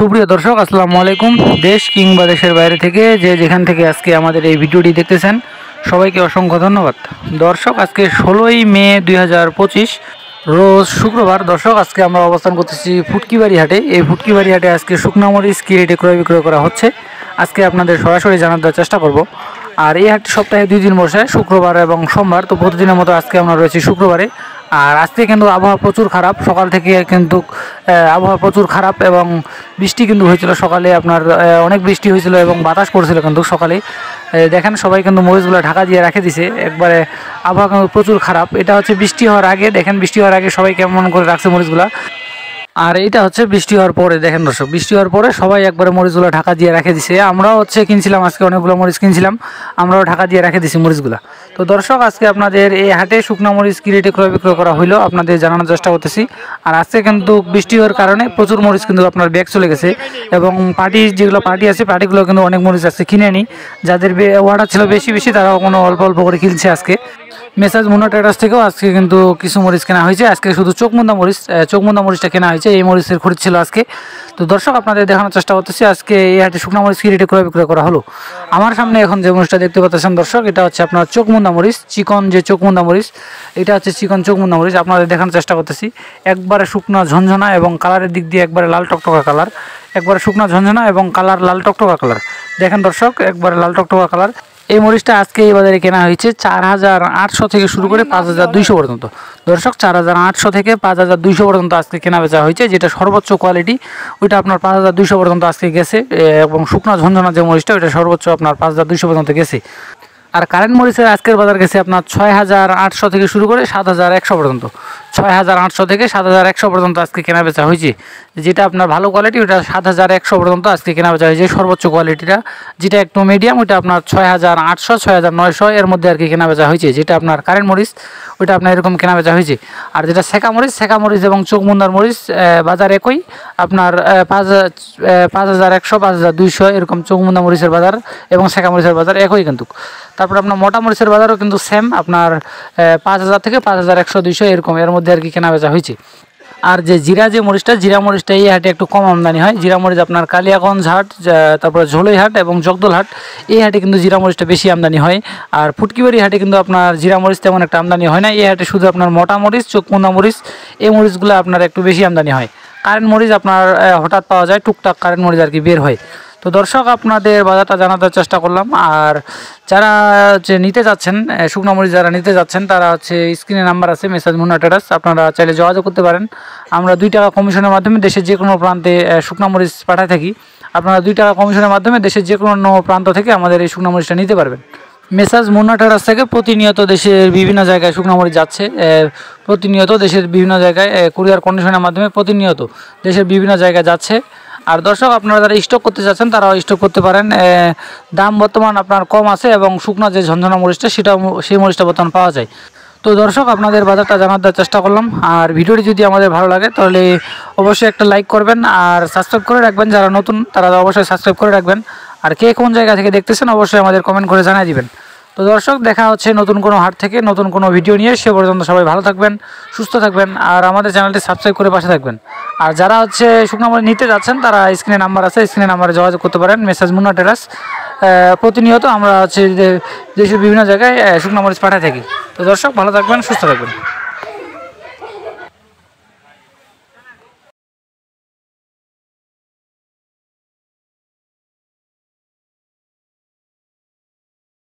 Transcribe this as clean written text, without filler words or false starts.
সুপ্রিয় দর্শক, আসসালামু আলাইকুম। দেশ কিংবা দেশের বাইরে থেকে যে যেখান থেকে আজকে আমাদের এই ভিডিওটি দেখতেছেন, সবাইকে অসংখ্য ধন্যবাদ। দর্শক, আজকে 16ই মে 2025 রোজ শুক্রবার। দর্শক, আজকে আমরা অবস্থান করতেছি ফুটকিবাড়ি হাটে। এই ফুটকিবাড়ি হাটে আজকে শুকনা মরিচ কি রেটে ক্রয় বিক্রয় করা হচ্ছে আজকে আপনাদের সরাসরি জানার দেওয়ার চেষ্টা করব। আর এই হাটটি সপ্তাহে 2 দিন বসে, শুক্রবার এবং সোমবার। তো প্রতিদিনের মতো আজকে আমরা রয়েছি শুক্রবারে। আর আজকে কিন্তু আবহাওয়া প্রচুর খারাপ, সকাল থেকে কিন্তু আবহাওয়া প্রচুর খারাপ এবং বৃষ্টি কিন্তু হয়েছিল সকালে। আপনার অনেক বৃষ্টি হয়েছিল এবং বাতাস করছিল কিন্তু সকালে। দেখেন সবাই কিন্তু মরিচগুলো ঢাকা দিয়ে রেখে দিছে একবারে। আবহাওয়া কিন্তু প্রচুর খারাপ। এটা হচ্ছে বৃষ্টি হওয়ার আগে, দেখেন বৃষ্টি হওয়ার আগে সবাই কেমন করে রাখছে মরিচগুলা। আর এটা হচ্ছে বৃষ্টি হওয়ার পরে। দেখেন দর্শক, বৃষ্টি হওয়ার পরে সবাই একবারে মরিচগুলো ঢাকা দিয়ে রেখে দিছে। আমরাও কিনছিলাম আজকে, অনেকগুলো মরিচ কিনছিলাম, আমরাও ঢাকা দিয়ে রেখে দিছি মরিচগুলো। তো দর্শক, আজকে আপনাদের এই হাটে শুকনা মরিচ কি রেটে ক্রয় বিক্রয় করা হইলো আপনাদের জানানোর চেষ্টা করতেছি। আর আজকে কিন্তু বৃষ্টি হওয়ার কারণে প্রচুর মরিচ কিন্তু আপনার ব্যাগ চলে গেছে এবং যেগুলো পার্টি আছে, পার্টিগুলো কিন্তু অনেক মরিচ আজকে কিনে নি। যাদের অর্ডার ছিল বেশি বেশি, তারাও কোনো অল্প অল্প করে কিনছে আজকে। মেসাজ মুন্না ট্রেডার্স থেকেও আজকে কিন্তু কিছু মরিচ কেনা হয়েছে। আজকে শুধু চোখমুন্দা মরিচটা কেনা হয়েছে। এই মরিচের খরিদ ছিল আজকে। তো দর্শক, আপনাদের দেখানোর চেষ্টা করতেছি আজকে এই হাটে শুকনা মরিচ কি রেটে ক্রয় বিক্রয় করা হলো। আমার সামনে এখন যে মরিচটা দেখতে পাচ্ছেন দর্শক, এটা হচ্ছে আপনার চোখমুন্দা মরিচ, চিকন যে চোখমুন্দা মরিচ, এটা হচ্ছে চিকন চোখমুন্দা মরিচ। আপনাদের দেখানোর চেষ্টা করতেছি একবারে শুকনা ঝনঝনা এবং কালারের দিক দিয়ে একবারে লাল টকটকা কালার। একবারে শুকনা ঝনঝনা এবং কালার লাল টকটকা কালার। দেখেন দর্শক, একবারে লাল টকটকা কালার। এই মরিচটা আজকে এই বাজারে কেনা হয়েছে 4800 থেকে শুরু করে 5200 পর্যন্ত। দর্শক, 4800 থেকে 5200 পর্যন্ত আজকে কেনা বেচা হয়েছে। যেটা সর্বোচ্চ কোয়ালিটি, ওইটা আপনার 5200 পর্যন্ত আজকে গেছে। এবং শুকনা ঝনঝনা যে মরিচটা, ওইটা সর্বোচ্চ আপনার 5200 পর্যন্ত গেছে। আর কারেন্ট মরিচের আজকের বাজার গেছে আপনার 6800 থেকে শুরু করে 7100 পর্যন্ত। 6800 থেকে 7100 পর্যন্ত আজকে কেনা বেচা হয়েছে। যেটা আপনার ভালো কোয়ালিটি, ওটা 7100 পর্যন্ত আজকে কেনা বেচা হয়েছে। সর্বোচ্চ কোয়ালিটিটা যেটা একটু মিডিয়াম, ওইটা আপনার 6800 6900 এর মধ্যে আর কি কেনা বেচা হয়েছে। যেটা আপনার কারেন্ট মরিচ, ওইটা আপনার এরকম কেনা বেচা হয়েছে। আর যেটা সেকা মরিচ এবং চোখমুন্দার মরিচ বাজার একই, আপনার 5100 5200 এরকম চোখমুন্দা মরিচের বাজার এবং সেকা মরিচের বাজার একই কিন্তু। তারপর আপনার মোটা মরিচের বাজারও কিন্তু সেম, আপনার 5000 থেকে 5100 200 এরকম এর মধ্যে আর কি কেনা বেচা হয়েছে। আর যে জিরা মরিচটা এই হাটে একটু কম আমদানি হয়। জিরা মরিচ আপনার কালিয়াগঞ্জ হাট, তারপরে ঝোলই হাট এবং জগদল হাট, এই হাটে কিন্তু জিরা মরিচটা বেশি আমদানি হয়। আর ফুটকিবাড়ি হাটে কিন্তু আপনার জিরা মরিচ তেমন একটা আমদানি হয় না। এই হাটে শুধু আপনার মোটা মরিচ, চোখমুন্দা মরিচ, এই মরিচগুলো আপনার একটু বেশি আমদানি হয়। কারেন্ট মরিচ আপনার হঠাৎ পাওয়া যায়, টুকটাক কারেন্ট মরিচ আর কি বের হয়। তো দর্শক, আপনাদের বাজারটা জানাতে চেষ্টা করলাম। আর যারা নিতে যাচ্ছেন শুকনো মরিচ, যারা নিতে যাচ্ছেন তারা স্ক্রিনে নাম্বার আছে, মেসাজ মুন্না ট্রেডার্স, আপনারা চাইলে যোগাযোগ করতে পারেন। আমরা 2 টাকা কমিশনের মাধ্যমে দেশের যে কোনো প্রান্তে শুকনো মরিচ পাঠায় থাকি। আপনারা 2 টাকা কমিশনের মাধ্যমে দেশের যে কোনো প্রান্ত থেকে আমাদের এই শুকনো মরিচটা নিতে পারবেন। মেসাজ মুন্না ট্রেডার্স থেকে প্রতিনিয়ত দেশের বিভিন্ন জায়গায় শুকনো মরিচ যাচ্ছে। প্রতিনিয়ত দেশের বিভিন্ন জায়গায় কুরিয়ার কন্ডিশনের মাধ্যমে প্রতিনিয়ত দেশের বিভিন্ন জায়গায় যাচ্ছে। আর দর্শক, আপনারা যারা স্টক করতে চাচ্ছেন তারাও স্টক করতে পারেন। দাম বর্তমান আপনার কম আছে এবং শুকনো যে ঝনঝনা মরিচটা, সেই মরিচটা বর্তমান পাওয়া যায়। তো দর্শক, আপনাদের বাজারটা জানার দেওয়ার চেষ্টা করলাম। আর ভিডিওটি যদি আমাদের ভালো লাগে তাহলে অবশ্যই একটা লাইক করবেন আর সাবস্ক্রাইব করে রাখবেন। যারা নতুন তারা অবশ্যই সাবস্ক্রাইব করে রাখবেন। আর কে কোন জায়গা থেকে দেখতেছেন অবশ্যই আমাদের কমেন্ট করে জানিয়ে দিবেন। তো দর্শক, দেখা হচ্ছে নতুন কোনো হাট থেকে নতুন কোনো ভিডিও নিয়ে। সে পর্যন্ত সবাই ভালো থাকবেন, সুস্থ থাকবেন আর আমাদের চ্যানেলটি সাবস্ক্রাইব করে পাশে থাকবেন। আর যারা শুকনো মরিচ নিতে যাচ্ছেন তারা স্ক্রিনে নাম্বার আছে, স্ক্রিনে নাম্বারে যোগাযোগ করতে পারেন। মেসাজ মুন্না ট্রেডার্স প্রতিনিয়ত আমরা দেশের বিভিন্ন জায়গায় শুকনো মরিচ পাঠায় থাকি। তো দর্শক, ভালো থাকবেন, সুস্থ থাকবেন।